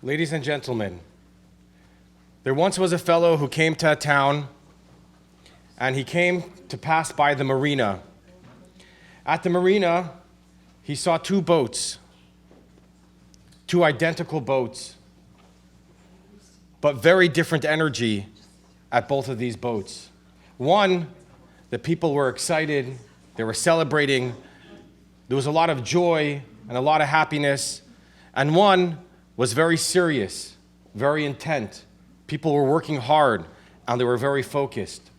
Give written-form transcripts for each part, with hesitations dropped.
Ladies and gentlemen, there once was a fellow who came to a town, and he came to pass by the marina. At the marina, he saw two boats, two identical boats, but very different energy at both of these boats. One, the people were excited, they were celebrating, there was a lot of joy and a lot of happiness, and one was very serious, very intent. People were working hard, and they were very focused.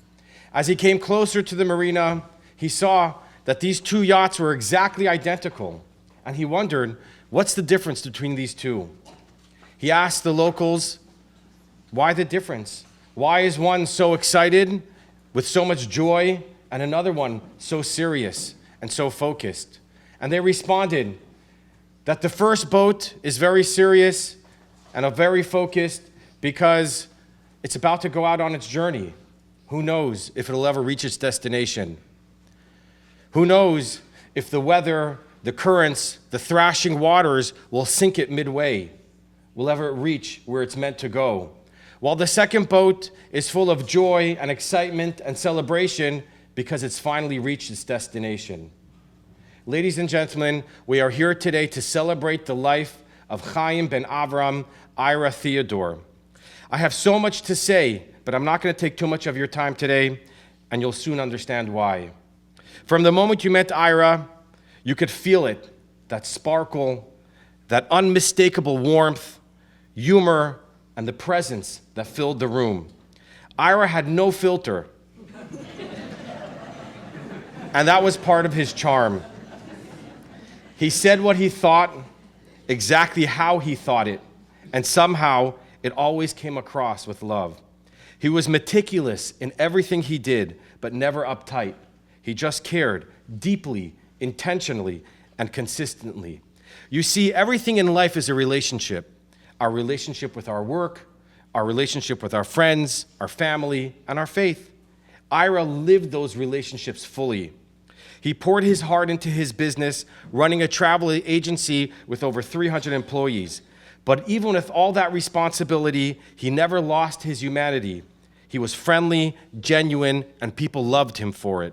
As he came closer to the marina, he saw that these two yachts were exactly identical, and he wondered, what's the difference between these two? He asked the locals, why the difference? Why is one so excited with so much joy, and another one so serious and so focused? And they responded that the first boat is very serious and very focused because it's about to go out on its journey. Who knows if it'll ever reach its destination? Who knows if the weather, the currents, the thrashing waters will sink it midway, will ever reach where it's meant to go? While the second boat is full of joy and excitement and celebration because it's finally reached its destination. Ladies and gentlemen, we are here today to celebrate the life of Chaim ben Avram, Ira Theodore. I have so much to say, but I'm not going to take too much of your time today, and you'll soon understand why. From the moment you met Ira, you could feel it, that sparkle, that unmistakable warmth, humor, and the presence that filled the room. Ira had no filter, and that was part of his charm. He said what he thought, exactly how he thought it, and somehow it always came across with love. He was meticulous in everything he did, but never uptight. He just cared deeply, intentionally, and consistently. You see, everything in life is a relationship. Our relationship with our work, our relationship with our friends, our family, and our faith. Ira lived those relationships fully. He poured his heart into his business, running a travel agency with over 300 employees. But even with all that responsibility, he never lost his humanity. He was friendly, genuine, and people loved him for it.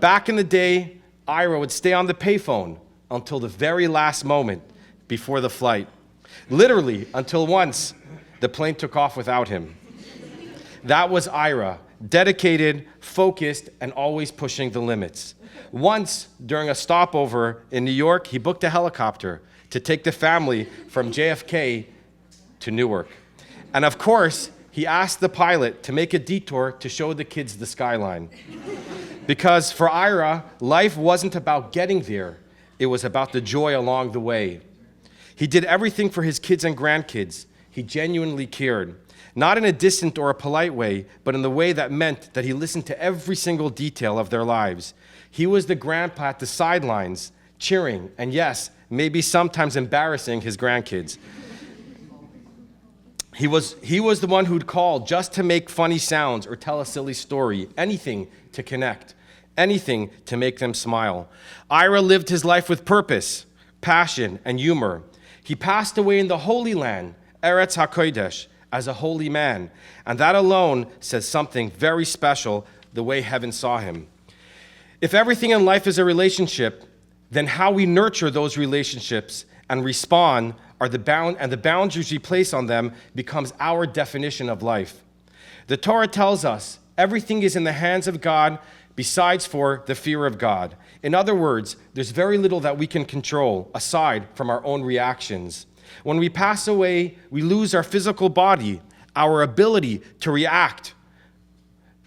Back in the day, Ira would stay on the payphone until the very last moment before the flight. Literally, until once, the plane took off without him. That was Ira, dedicated, focused, and always pushing the limits. Once, during a stopover in New York, he booked a helicopter to take the family from JFK to Newark. And of course, he asked the pilot to make a detour to show the kids the skyline. Because for Ira, life wasn't about getting there. It was about the joy along the way. He did everything for his kids and grandkids. He genuinely cared. Not in a distant or a polite way, but in the way that meant that he listened to every single detail of their lives. He was the grandpa at the sidelines, cheering, and yes, maybe sometimes embarrassing his grandkids. He was the one who'd call just to make funny sounds or tell a silly story, anything to connect, anything to make them smile. Ira lived his life with purpose, passion, and humor. He passed away in the Holy Land, Eretz HaKodesh, as a holy man, and that alone says something very special the way heaven saw him. If everything in life is a relationship, then how we nurture those relationships and respond are the boundaries we place on them becomes our definition of life. The Torah tells us everything is in the hands of God besides for the fear of God. In other words, there's very little that we can control aside from our own reactions. When we pass away, we lose our physical body, our ability to react,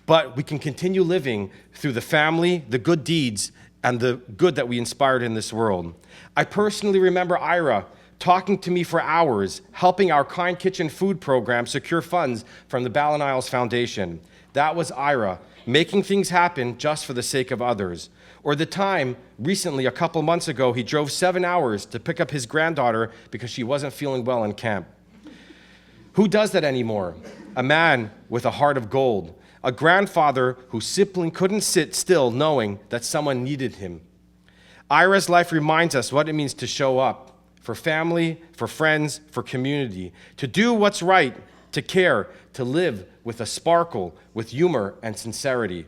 but we can continue living through the family, the good deeds, and the good that we inspired in this world. I personally remember Ira talking to me for hours, helping our Kind Kitchen food program secure funds from the Ballon Isles Foundation. That was Ira, making things happen just for the sake of others. Or the time, recently, a couple months ago, he drove 7 hours to pick up his granddaughter because she wasn't feeling well in camp. Who does that anymore? A man with a heart of gold. A grandfather who simply couldn't sit still knowing that someone needed him. Ira's life reminds us what it means to show up for family, for friends, for community, to do what's right, to care, to live with a sparkle, with humor and sincerity.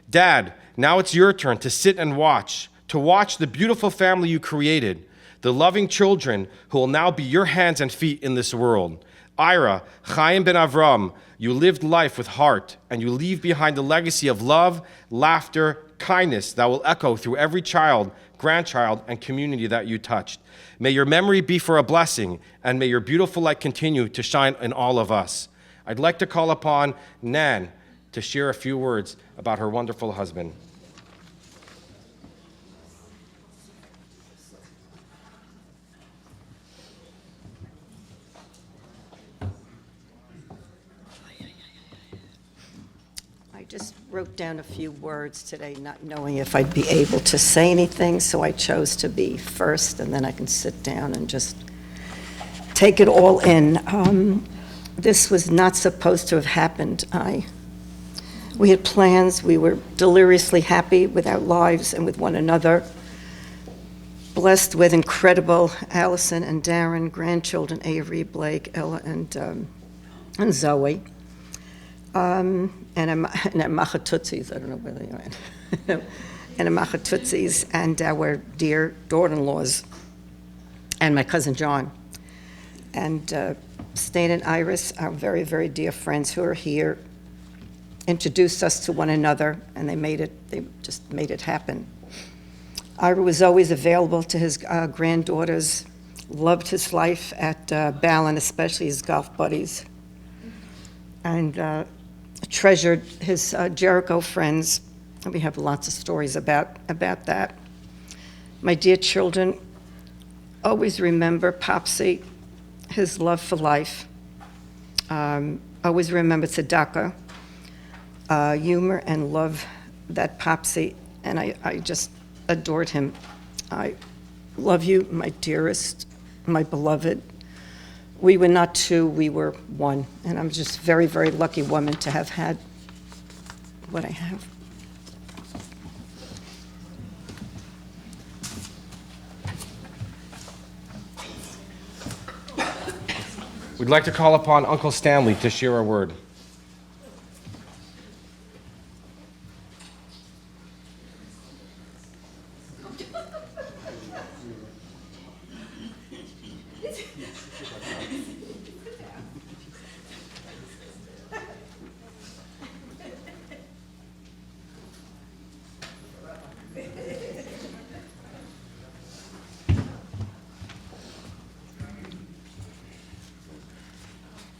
Dad, now it's your turn to sit and watch, to watch the beautiful family you created, the loving children who will now be your hands and feet in this world. Ira, Chaim ben Avram, you lived life with heart, and you leave behind a legacy of love, laughter, kindness that will echo through every child, grandchild, and community that you touched. May your memory be for a blessing, and may your beautiful light continue to shine in all of us. I'd like to call upon Nan to share a few words about her wonderful husband. I just wrote down a few words today, not knowing if I'd be able to say anything, so I chose to be first, and then I can sit down and just take it all in. This was not supposed to have happened. We had plans. We were deliriously happy with our lives and with one another, blessed with incredible Allison and Darren, grandchildren, Avery, Blake, Ella, and Zoe. And a Machatutsis, I don't know where they are, and a Machatutsis, and our dear daughter-in-laws, and my cousin John. And Stan and Iris, our very, very dear friends who are here, introduced us to one another, and they just made it happen. Ira was always available to his granddaughters, loved his life at Ballin, especially his golf buddies, and treasured his Jericho friends. And we have lots of stories about that. My dear children, always remember Popsy, his love for life. Always remember tzedakah, humor and love that Popsy, and I just adored him. I love you, my dearest, my beloved. We were not two, we were one. And I'm just a very, very lucky woman to have had what I have. We'd like to call upon Uncle Stanley to share a word.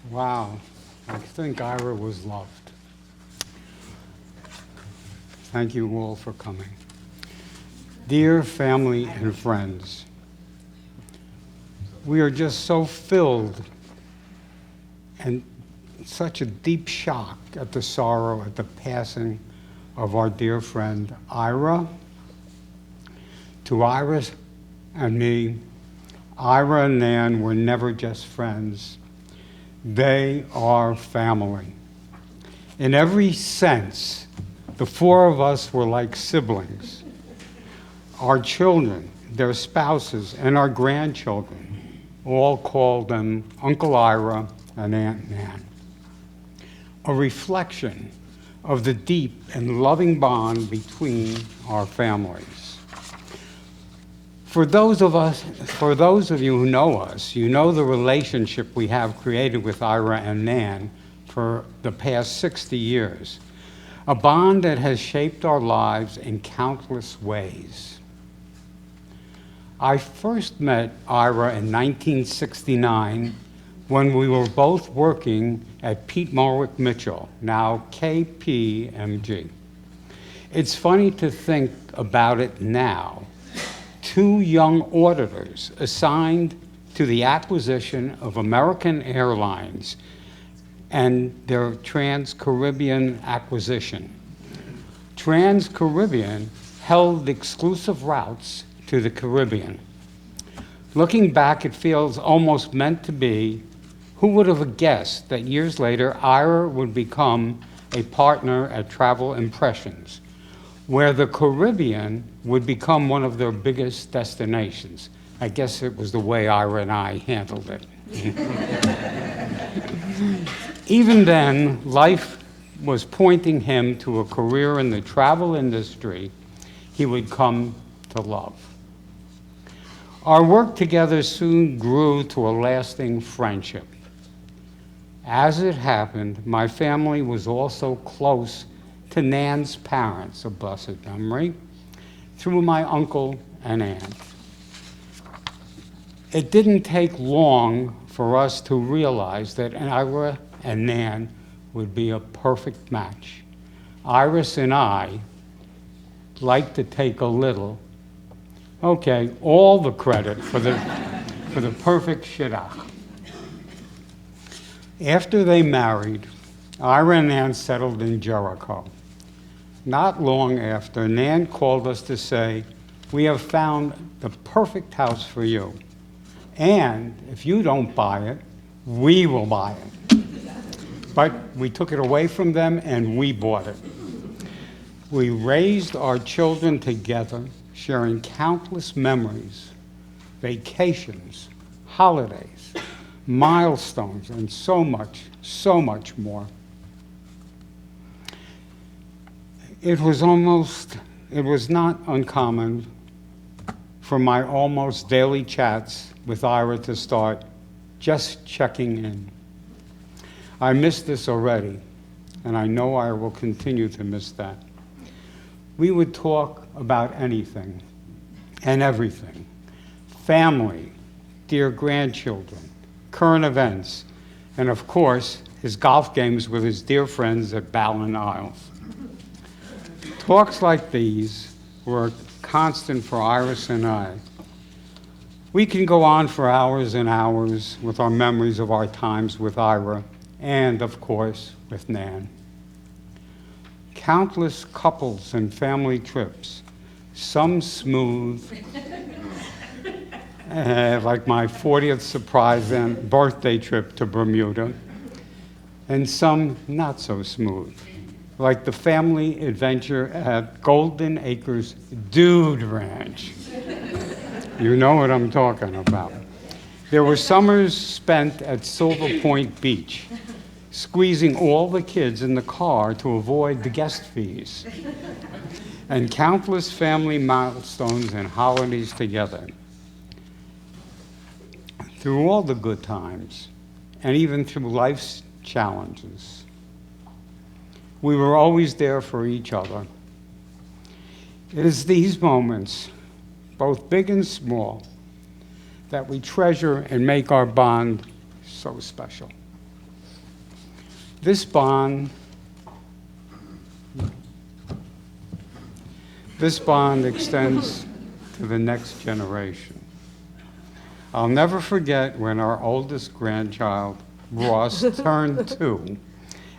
Wow, I think Ira was loved. Thank you all for coming. Dear family and friends, we are just so filled and such a deep shock at the sorrow at the passing of our dear friend Ira. To Iris and me, Ira and Nan were never just friends. They are family. In every sense, the four of us were like siblings. Our children, their spouses, and our grandchildren all called them Uncle Ira and Aunt Nan. A reflection of the deep and loving bond between our families. For those of you who know us, you know the relationship we have created with Ira and Nan for the past 60 years, a bond that has shaped our lives in countless ways. I first met Ira in 1969 when we were both working at Pete Marwick Mitchell, now KPMG. It's funny to think about it now. Two young auditors assigned to the acquisition of American Airlines and their Trans-Caribbean acquisition. Trans-Caribbean held exclusive routes to the Caribbean. Looking back, it feels almost meant to be. Who would have guessed that years later, Ira would become a partner at Travel Impressions, where the Caribbean would become one of their biggest destinations. I guess it was the way Ira and I handled it. Even then, life was pointing him to a career in the travel industry he would come to love. Our work together soon grew to a lasting friendship. As it happened, my family was also close to Nan's parents of blessed memory through my uncle and aunt. It didn't take long for us to realize that Ira and Nan would be a perfect match. Iris and I like to take a little, all the credit for the perfect shidduch. After they married, Ira and Nan settled in Jericho. Not long after, Nan called us to say, "We have found the perfect house for you. And if you don't buy it, we will buy it." But we took it away from them and we bought it. We raised our children together, sharing countless memories, vacations, holidays, milestones, and so much more. It was not uncommon for my almost daily chats with Ira to start just checking in. I miss this already, and I know I will continue to miss that. We would talk about anything and everything: family, dear grandchildren, current events, and of course, his golf games with his dear friends at Ballin Isles. Talks like these were a constant for Iris and I. We can go on for hours and hours with our memories of our times with Ira and, of course, with Nan. Countless couples and family trips, some smooth, like my 40th surprise and birthday trip to Bermuda, and some not so smooth, like the family adventure at Golden Acres Dude Ranch. You know what I'm talking about. There were summers spent at Silver Point Beach, squeezing all the kids in the car to avoid the guest fees, and countless family milestones and holidays together. Through all the good times, and even through life's challenges, we were always there for each other. It is these moments, both big and small, that we treasure and make our bond so special. This bond extends to the next generation. I'll never forget when our oldest grandchild, Ross, turned 2,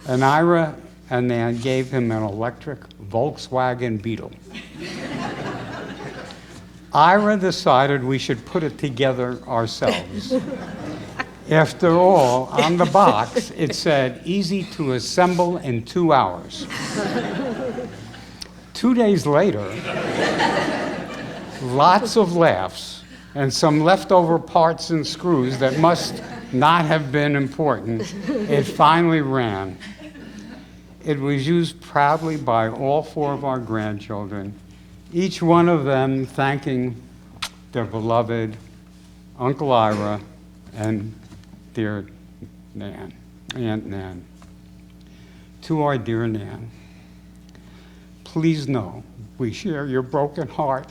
and Ira and Nan gave him an electric Volkswagen Beetle. Ira decided we should put it together ourselves. After all, on the box, it said, "Easy to assemble in 2 hours." 2 days later, lots of laughs and some leftover parts and screws that must not have been important, it finally ran. It was used proudly by all 4 of our grandchildren, each one of them thanking their beloved Uncle Ira and dear Nan, Aunt Nan. To our dear Nan, please know we share your broken heart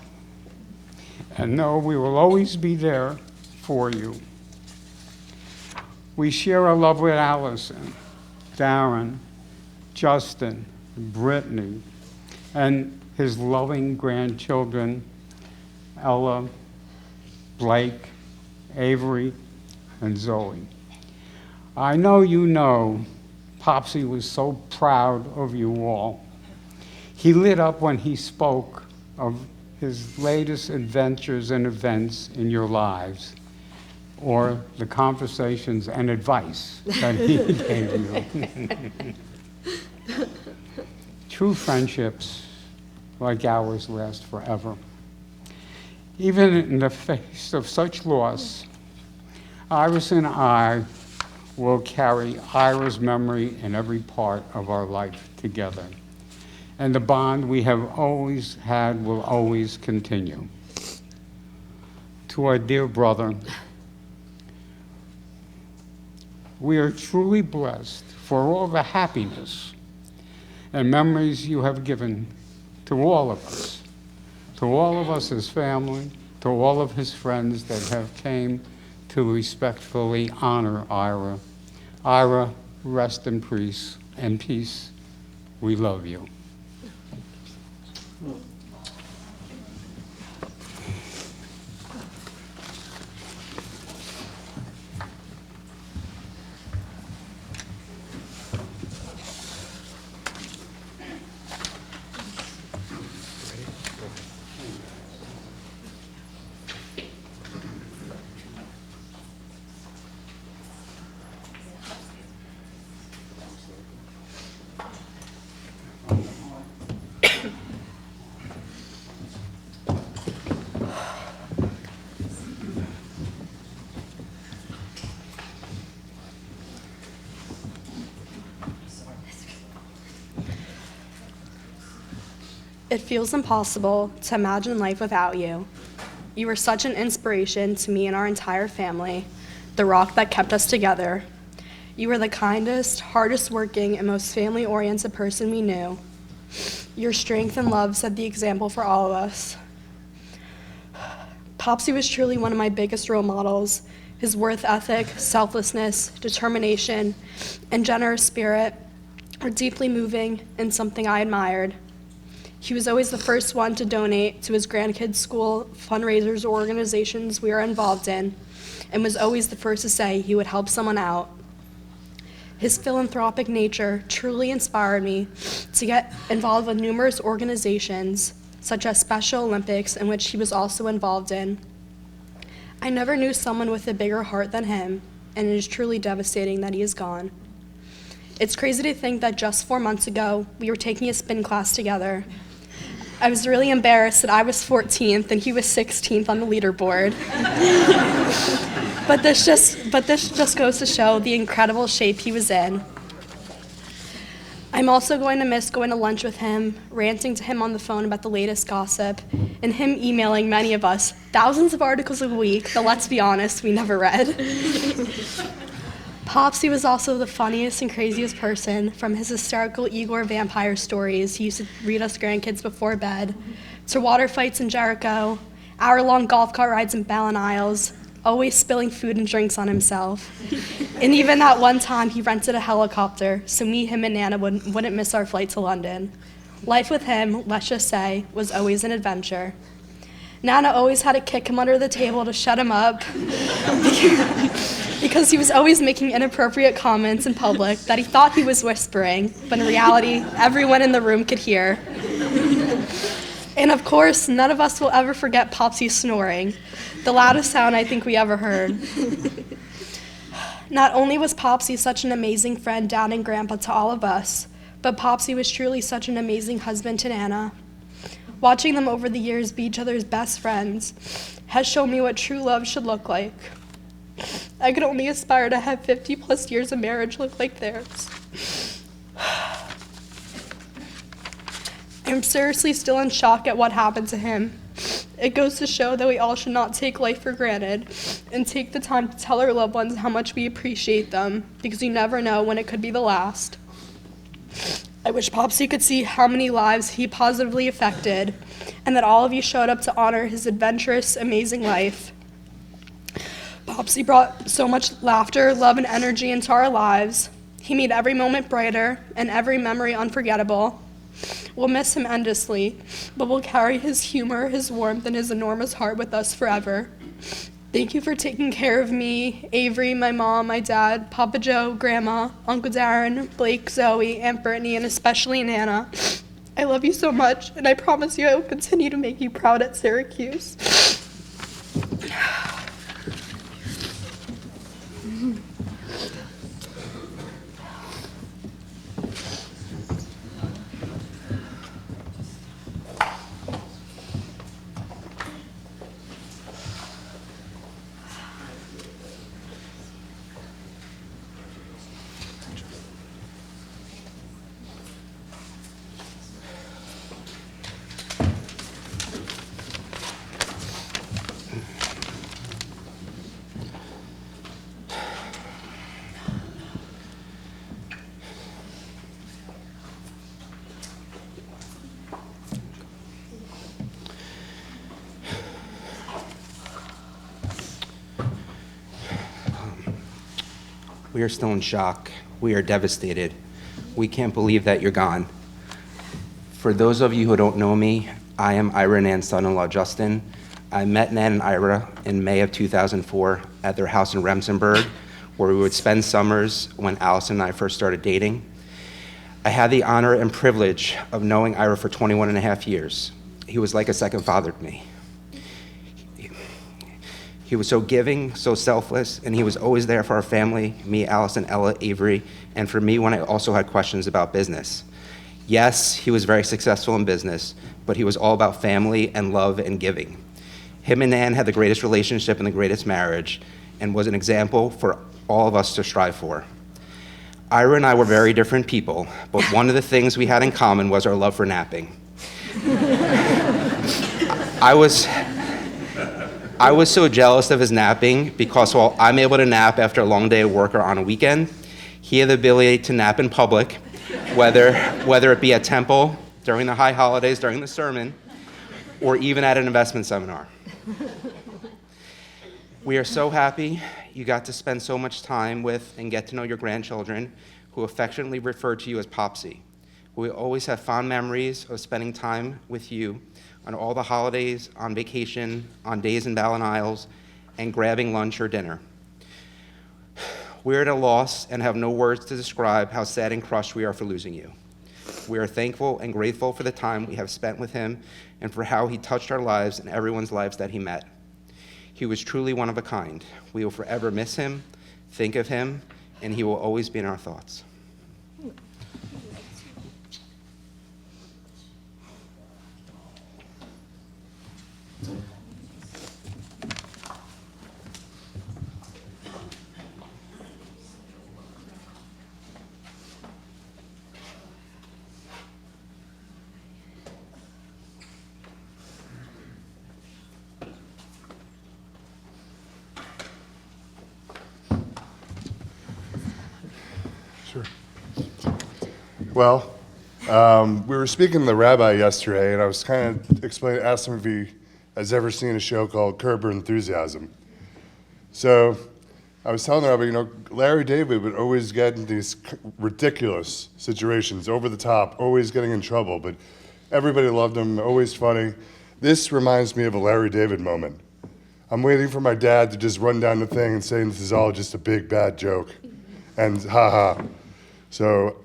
and know we will always be there for you. We share our love with Allison, Darren, Justin, Brittany, and his loving grandchildren, Ella, Blake, Avery, and Zoe. I know you know Popsy was so proud of you all. He lit up when he spoke of his latest adventures and events in your lives, or the conversations and advice that he gave you. True friendships like ours last forever. Even in the face of such loss, Iris and I will carry Ira's memory in every part of our life together. And the bond we have always had will always continue. To our dear brother, we are truly blessed for all the happiness and memories you have given to all of us as family, to all of his friends that have came to respectfully honor Ira. Ira, rest in peace, and peace. We love you. It feels impossible to imagine life without you. You were such an inspiration to me and our entire family, the rock that kept us together. You were the kindest, hardest working, and most family-oriented person we knew. Your strength and love set the example for all of us. Popsy was truly one of my biggest role models. His work ethic, selflessness, determination, and generous spirit were deeply moving and something I admired. He was always the first one to donate to his grandkids' school fundraisers or organizations we are involved in, and was always the first to say he would help someone out. His philanthropic nature truly inspired me to get involved with numerous organizations, such as Special Olympics, in which he was also involved in. I never knew someone with a bigger heart than him, and it is truly devastating that he is gone. It's crazy to think that just 4 months ago, we were taking a spin class together. I was really embarrassed that I was 14th and he was 16th on the leaderboard. But this just goes to show the incredible shape he was in. I'm also going to miss going to lunch with him, ranting to him on the phone about the latest gossip, and him emailing many of us thousands of articles a week that, let's be honest, we never read. Popsy was also the funniest and craziest person, from his hysterical Igor vampire stories he used to read us grandkids before bed, to water fights in Jericho, hour-long golf cart rides in Ballin Isles, always spilling food and drinks on himself. And even that one time he rented a helicopter so me, him, and Nana wouldn't miss our flight to London. Life with him, let's just say, was always an adventure. Nana always had to kick him under the table to shut him up because he was always making inappropriate comments in public that he thought he was whispering, but in reality, everyone in the room could hear. And of course, none of us will ever forget Popsy snoring, the loudest sound I think we ever heard. Not only was Popsy such an amazing friend, Dad, and Grandpa to all of us, but Popsy was truly such an amazing husband to Nana. Watching them over the years be each other's best friends has shown me what true love should look like. I could only aspire to have 50 plus years of marriage look like theirs. I'm seriously still in shock at what happened to him. It goes to show that we all should not take life for granted and take the time to tell our loved ones how much we appreciate them, because you never know when it could be the last. I wish Popsy could see how many lives he positively affected, and that all of you showed up to honor his adventurous, amazing life. Popsy brought so much laughter, love, and energy into our lives. He made every moment brighter and every memory unforgettable. We'll miss him endlessly, but we'll carry his humor, his warmth, and his enormous heart with us forever. Thank you for taking care of me, Avery, my mom, my dad, Papa Joe, Grandma, Uncle Darren, Blake, Zoe, Aunt Brittany, and especially Nana. I love you so much, and I promise you I will continue to make you proud at Syracuse. We are still in shock. We are devastated. We can't believe that you're gone. For those of you who don't know me, I am Ira and Ann's son-in-law, Justin. I met Nan and Ira in May of 2004 at their house in Remsenburg, where we would spend summers when Allison and I first started dating. I had the honor and privilege of knowing Ira for 21 and a half years. He was like a second father to me. He was so giving, so selfless, and he was always there for our family, me, Allison, Ella, Avery, and for me when I also had questions about business. Yes, he was very successful in business, but he was all about family and love and giving. Him and Nan had the greatest relationship and the greatest marriage, and was an example for all of us to strive for. Ira and I were very different people, but one of the things we had in common was our love for napping. I was so jealous of his napping because while I'm able to nap after a long day of work or on a weekend, he had the ability to nap in public, whether it be at temple, during the high holidays, during the sermon, or even at an investment seminar. We are so happy you got to spend so much time with and get to know your grandchildren, who affectionately refer to you as Popsy. We always have fond memories of spending time with you on all the holidays, on vacation, on days in Ballin Isles, and grabbing lunch or dinner. We're at a loss and have no words to describe how sad and crushed we are for losing you. We are thankful and grateful for the time we have spent with him and for how he touched our lives and everyone's lives that he met. He was truly one of a kind. We will forever miss him, think of him, and he will always be in our thoughts. Sure. Well, we were speaking to the rabbi yesterday, and I was kind of asked him if he has ever seen a show called Curb Your Enthusiasm. So I was telling the rabbi, Larry David would always get in these ridiculous situations, over the top, always getting in trouble, but everybody loved him, always funny. This reminds me of a Larry David moment. I'm waiting for my dad to just run down the thing and say this is all just a big bad joke, and ha. So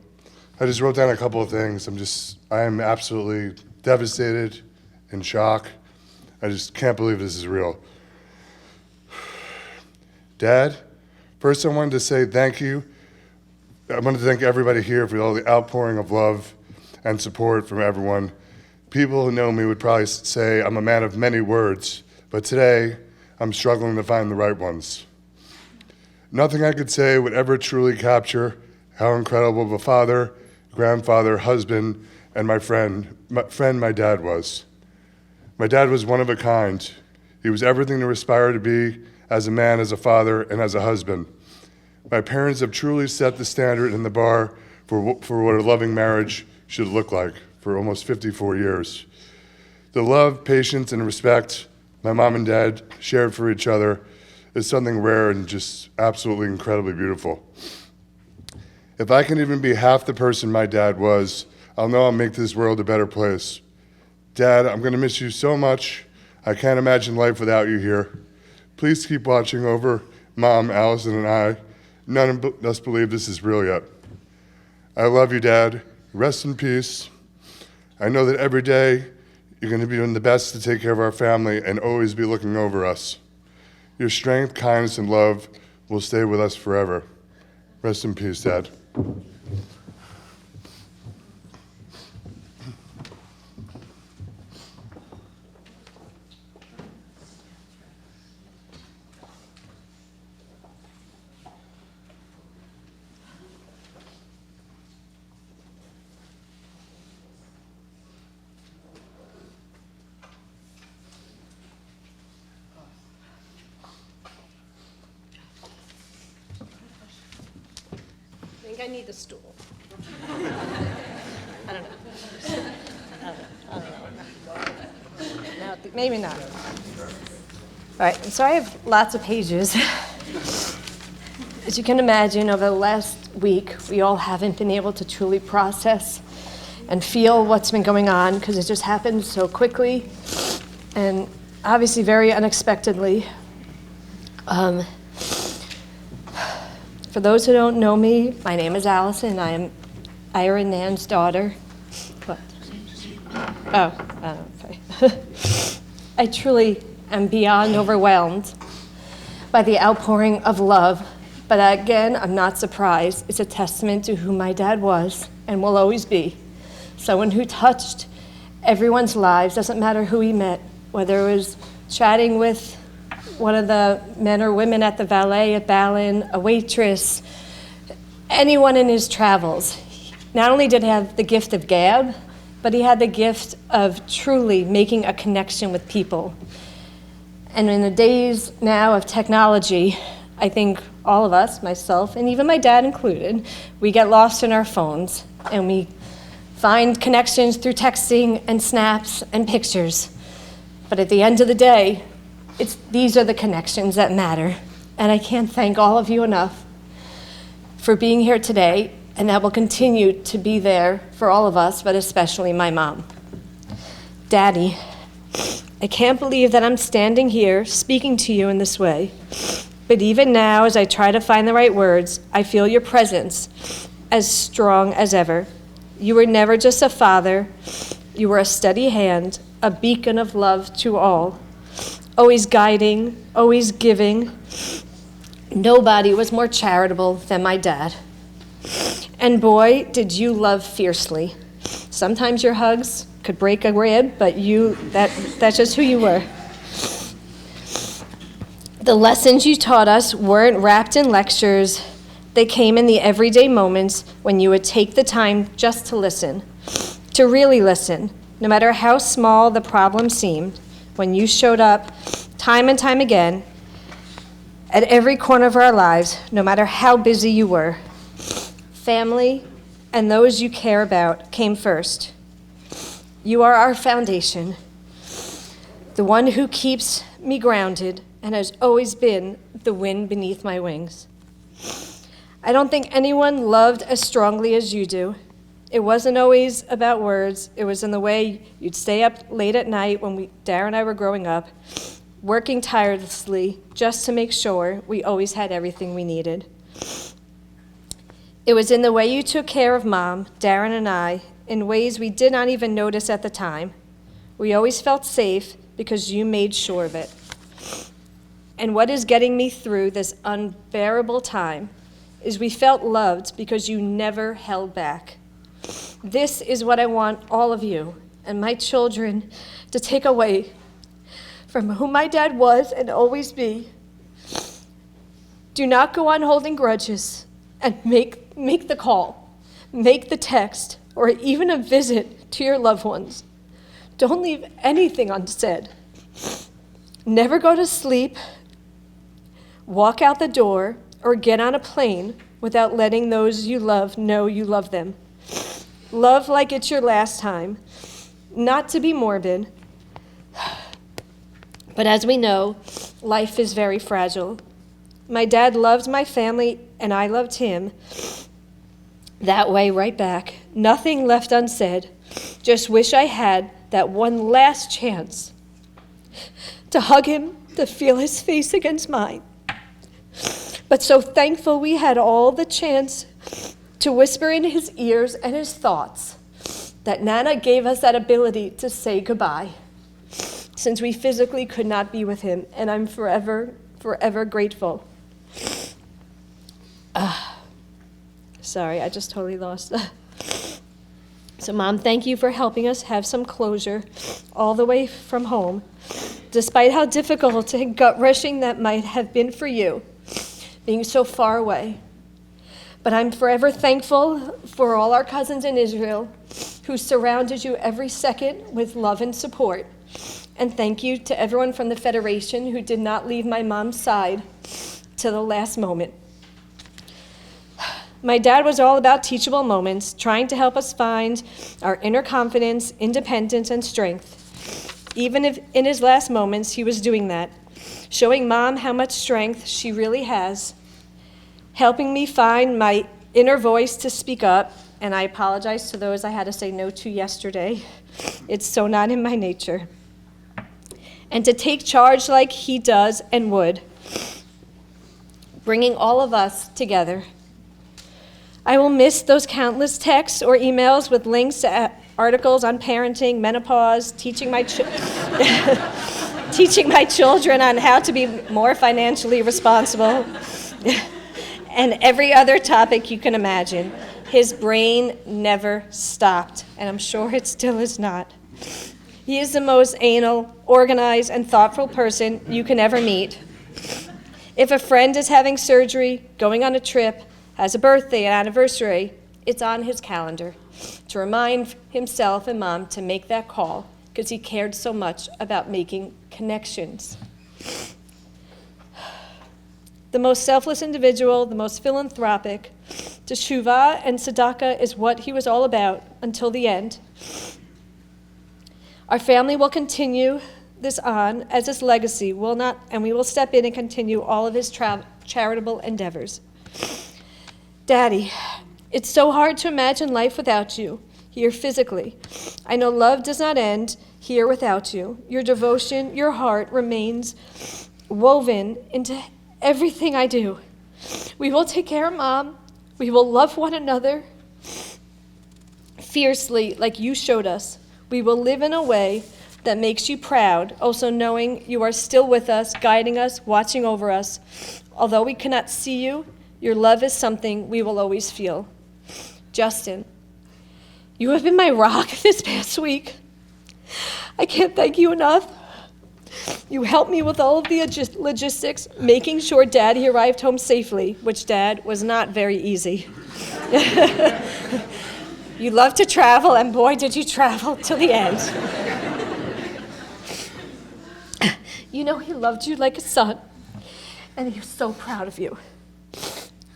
I just wrote down a couple of things. I am absolutely devastated, in shock. I just can't believe this is real. Dad, first I wanted to say thank you. I wanted to thank everybody here for all the outpouring of love and support from everyone. People who know me would probably say I'm a man of many words, but today I'm struggling to find the right ones. Nothing I could say would ever truly capture how incredible of a father, grandfather, husband, and my friend my dad was. My dad was one of a kind. He was everything to aspire to be as a man, as a father, and as a husband. My parents have truly set the standard and the bar for what a loving marriage should look like for almost 54 years. The love, patience, and respect my mom and dad shared for each other is something rare and just absolutely incredibly beautiful. If I can even be half the person my dad was, I'll know I'll make this world a better place. Dad, I'm going to miss you so much. I can't imagine life without you here. Please keep watching over Mom, Allison, and I. None of us believe this is real yet. I love you, Dad. Rest in peace. I know that every day you're going to be doing the best to take care of our family and always be looking over us. Your strength, kindness, and love will stay with us forever. Rest in peace, Dad. I need a stool. I don't know. No, maybe not. All right, so I have lots of pages. As you can imagine, over the last week, we all haven't been able to truly process and feel what's been going on because it just happened so quickly and obviously very unexpectedly. For those who don't know me, my name is Allison. I am Ira and Nan's daughter. What? Okay. I truly am beyond overwhelmed by the outpouring of love. But again, I'm not surprised. It's a testament to who my dad was and will always be. Someone who touched everyone's lives, doesn't matter who he met, whether it was chatting with one of the men or women at the valet at Ballin, a waitress, anyone in his travels. Not only did he have the gift of gab, but he had the gift of truly making a connection with people. And in the days now of technology, I think all of us, myself, and even my dad included, we get lost in our phones and we find connections through texting and snaps and pictures. But at the end of the day, these are the connections that matter. And I can't thank all of you enough for being here today, and that will continue to be there for all of us, but especially my mom. Daddy, I can't believe that I'm standing here speaking to you in this way. But even now, as I try to find the right words, I feel your presence as strong as ever. You were never just a father. You were a steady hand, a beacon of love to all, always guiding, always giving. Nobody was more charitable than my dad. And boy, did you love fiercely. Sometimes your hugs could break a rib, but that's just who you were. The lessons you taught us weren't wrapped in lectures. They came in the everyday moments when you would take the time just to listen, to really listen, no matter how small the problem seemed, when you showed up time and time again at every corner of our lives, no matter how busy you were. Family and those you care about came first. You are our foundation, the one who keeps me grounded and has always been the wind beneath my wings. I don't think anyone loved as strongly as you do. It wasn't always about words. It was in the way you'd stay up late at night when Darren and I were growing up, working tirelessly just to make sure we always had everything we needed. It was in the way you took care of Mom, Darren, and I in ways we did not even notice at the time. We always felt safe because you made sure of it. And what is getting me through this unbearable time is we felt loved because you never held back. This is what I want all of you and my children to take away from who my dad was and always be. Do not go on holding grudges and make the call, make the text, or even a visit to your loved ones. Don't leave anything unsaid. Never go to sleep, walk out the door, or get on a plane without letting those you love know you love them. Love like it's your last time, not to be morbid. But as we know, life is very fragile. My dad loved my family, and I loved him. That way, right back. Nothing left unsaid. Just wish I had that one last chance to hug him, to feel his face against mine. But so thankful we had all the chance to whisper in his ears and his thoughts that Nana gave us that ability to say goodbye, since we physically could not be with him, and I'm forever, forever grateful. Sorry, I just totally lost. So Mom, thank you for helping us have some closure all the way from home, despite how difficult and gut-wrenching that might have been for you, being so far away. But I'm forever thankful for all our cousins in Israel who surrounded you every second with love and support. And thank you to everyone from the Federation who did not leave my mom's side to the last moment. My dad was all about teachable moments, trying to help us find our inner confidence, independence, and strength. Even if in his last moments he was doing that, showing Mom how much strength she really has, helping me find my inner voice to speak up, and I apologize to those I had to say no to yesterday. It's so not in my nature. And to take charge like he does and would, bringing all of us together. I will miss those countless texts or emails with links to articles on parenting, menopause, teaching my children on how to be more financially responsible, and every other topic you can imagine. His brain never stopped, and I'm sure it still is not. He is the most anal, organized, and thoughtful person you can ever meet. If a friend is having surgery, going on a trip, has a birthday, an anniversary, it's on his calendar to remind himself and mom to make that call because he cared so much about making connections. The most selfless individual, the most philanthropic, teshuvah and tzedakah is what he was all about until the end. Our family will continue this on as his legacy will not, and we will step in and continue all of his charitable endeavors. Daddy, it's so hard to imagine life without you, here physically. I know love does not end here without you. Your devotion, your heart remains woven into everything I do. We will take care of Mom. We will love one another fiercely like you showed us. We will live in a way that makes you proud, also knowing you are still with us, guiding us, watching over us. Although we cannot see you, your love is something we will always feel. Justin, you have been my rock this past week. I can't thank you enough. You helped me with all of the logistics, making sure Daddy arrived home safely, which, Dad, was not very easy. You love to travel, and boy, did you travel till the end. You know he loved you like a son, and he was so proud of you.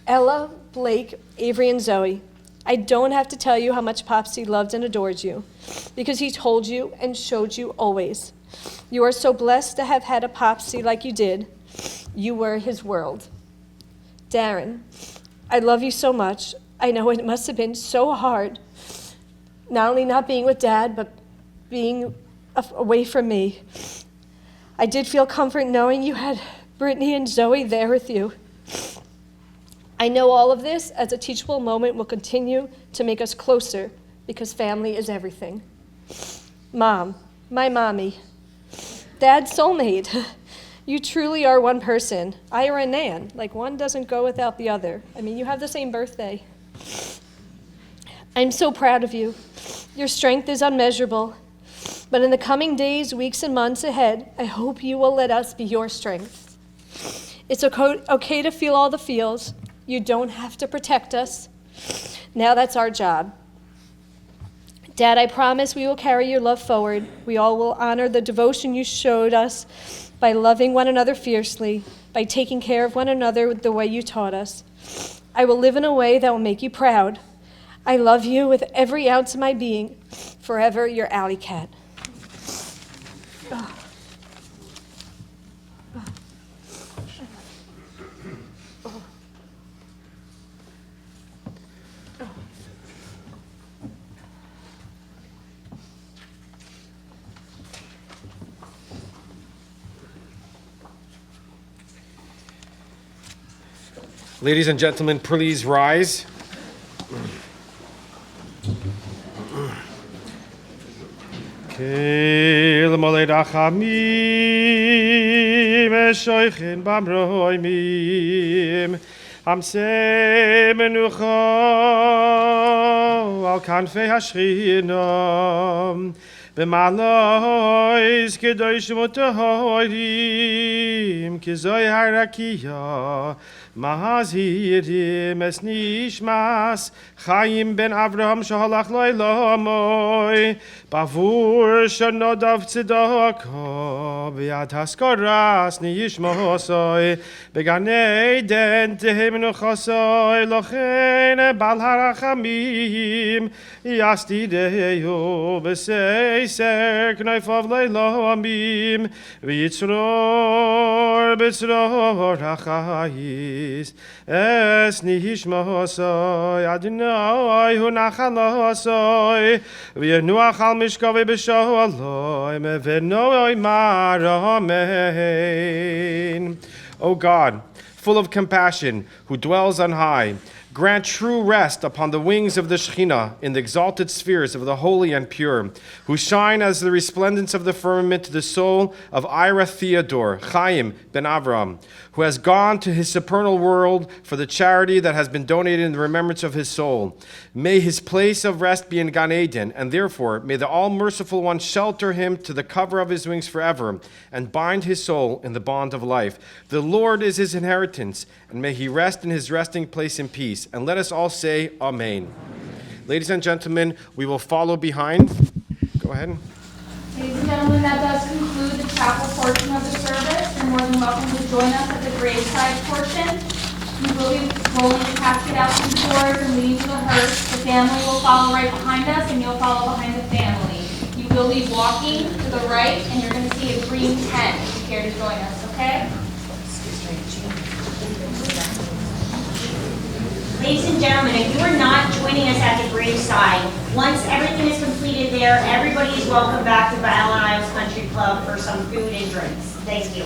Ella, Blake, Avery, and Zoe, I don't have to tell you how much Popsy loved and adored you, because he told you and showed you always. You are so blessed to have had a Popsy like you did. You were his world. Darren, I love you so much. I know it must have been so hard, not only not being with Dad, but being away from me. I did feel comfort knowing you had Brittany and Zoe there with you. I know all of this as a teachable moment will continue to make us closer because family is everything. Mom, my mommy, Dad's soulmate. You truly are one person. Ira and Nan, like one doesn't go without the other. I mean, you have the same birthday. I'm so proud of you. Your strength is unmeasurable. But in the coming days, weeks, and months ahead, I hope you will let us be your strength. It's okay to feel all the feels. You don't have to protect us. Now that's our job. Dad, I promise we will carry your love forward. We all will honor the devotion you showed us by loving one another fiercely, by taking care of one another the way you taught us. I will live in a way that will make you proud. I love you with every ounce of my being. Forever, your Alley Cat. Ladies and gentlemen, please rise. Kel molei rachamim eshoichin bamroimim amsei menucha al kanfei hashchina b'malois kedoshim u'tohorim kizoi harakiya Mahazirim es nishmas Chaim ben Avraham shahalach lo'elamoy Bavur shanodav tzedakah V'yad haskaras nishmosoy Beganei den tehem nuchasoy Lochen bal harachamim Yastideyo b'sei Yaiser Knaifav Leilo Amim Vitzror Bitzror Achais Es Nihishmosoi Adonai Hunachalosoi V'Yenuach Al Mishkavei B'Sholoi Mevenoi Maramein. O God, full of compassion, who dwells on high, grant true rest upon the wings of the Shekhinah in the exalted spheres of the holy and pure, who shine as the resplendence of the firmament to the soul of Ira Theodore, Chaim ben Avram, who has gone to his supernal world for the charity that has been donated in the remembrance of his soul. May his place of rest be in Gan Eden, and therefore may the all-merciful one shelter him to the cover of his wings forever, and bind his soul in the bond of life. The Lord is his inheritance, and may he rest in his resting place in peace. And let us all say, Amen. Ladies and gentlemen, we will follow behind. Go ahead. Ladies and gentlemen, that does conclude the chapel portion of the service. You're more than welcome to join us at the graveside portion. We will be rolling the casket out through the doors and leading to the hearse. The family will follow right behind us, and you'll follow behind the family. You will be walking to the right, and you're going to see a green tent if you care to join us, okay? Ladies and gentlemen, if you are not joining us at the graveside, once everything is completed there, everybody is welcome back to Battle Isles Country Club for some food and drinks. Thank you.